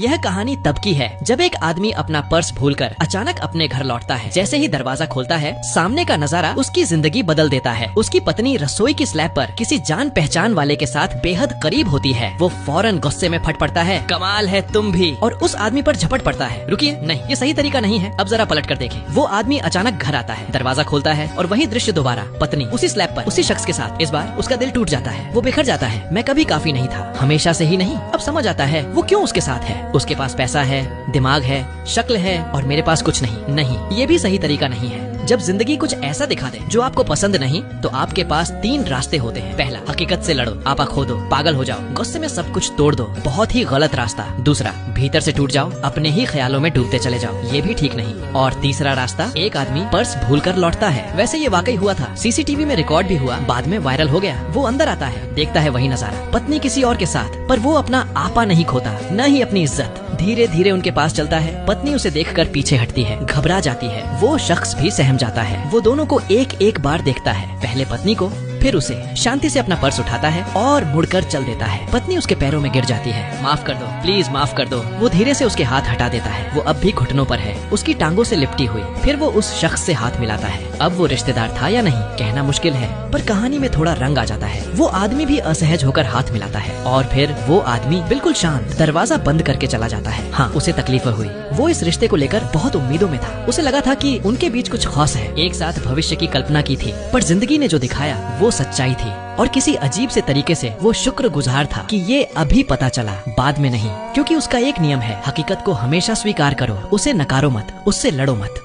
यह कहानी तब की है जब एक आदमी अपना पर्स भूलकर अचानक अपने घर लौटता है। जैसे ही दरवाजा खोलता है, सामने का नजारा उसकी जिंदगी बदल देता है। उसकी पत्नी रसोई की स्लैब पर किसी जान पहचान वाले के साथ बेहद करीब होती है। वो फौरन गुस्से में फट पड़ता है, कमाल है तुम भी, और उस आदमी पर झपट पड़ता है। रुकिए, नहीं, ये सही तरीका नहीं है, अब जरा पलट कर देखें। वो आदमी अचानक घर आता है, दरवाजा खोलता है और वही दृश्य दोबारा। पत्नी उसी स्लैब पर उसी शख्स के साथ। इस बार उसका दिल टूट जाता है, वो बिखर जाता है। मैं कभी काफी नहीं था, हमेशा से ही नहीं। अब समझ आता है वो क्यों उसके साथ है। उसके पास पैसा है, दिमाग है, शक्ल है, और मेरे पास कुछ नहीं। नहीं, ये भी सही तरीका नहीं है। जब जिंदगी कुछ ऐसा दिखा दे जो आपको पसंद नहीं, तो आपके पास 3 रास्ते होते हैं। पहला, हकीकत से लड़ो, आपा खो दो, पागल हो जाओ, गुस्से में सब कुछ तोड़ दो, बहुत ही गलत रास्ता। दूसरा, भीतर से टूट जाओ, अपने ही ख्यालों में डूबते चले जाओ, ये भी ठीक नहीं। और तीसरा रास्ता, एक आदमी पर्स भूलकर लौटता है। वैसे ये वाकई हुआ था, सीसीटीवी में रिकॉर्ड भी हुआ, बाद में वायरल हो गया। वो अंदर आता है, देखता है वही नजारा, पत्नी किसी और के साथ, पर वो अपना आपा नहीं खोता, न ही अपनी इज्जत। धीरे धीरे उनके पास चलता है। पत्नी उसे देखकर पीछे हटती है, घबरा जाती है। वो शख्स भी सहम जाता है। वो दोनों को एक एक बार देखता है, पहले पत्नी को, फिर उसे। शांति से अपना पर्स उठाता है और मुड़कर चल देता है। पत्नी उसके पैरों में गिर जाती है। माफ कर दो, प्लीज माफ कर दो। वो धीरे से उसके हाथ हटा देता है। वो अब भी घुटनों पर है, उसकी टांगों से लिपटी हुई। फिर वो उस शख्स से हाथ मिलाता है। अब वो रिश्तेदार था या नहीं, कहना मुश्किल है, पर कहानी में थोड़ा रंग आ जाता है। वो आदमी भी असहज होकर हाथ मिलाता है, और फिर वो आदमी बिल्कुल शांत दरवाजा बंद करके चला जाता है। हाँ, उसे तकलीफ हुई। वो इस रिश्ते को लेकर बहुत उम्मीदों में था। उसे लगा था कि उनके बीच कुछ खास है, एक साथ भविष्य की कल्पना की थी। पर जिंदगी ने जो दिखाया वो सच्चाई थी, और किसी अजीब से तरीके से वो शुक्रगुजार था कि ये अभी पता चला, बाद में नहीं। क्योंकि उसका एक नियम है, हकीकत को हमेशा स्वीकार करो, उसे नकारो मत, उससे लड़ो मत।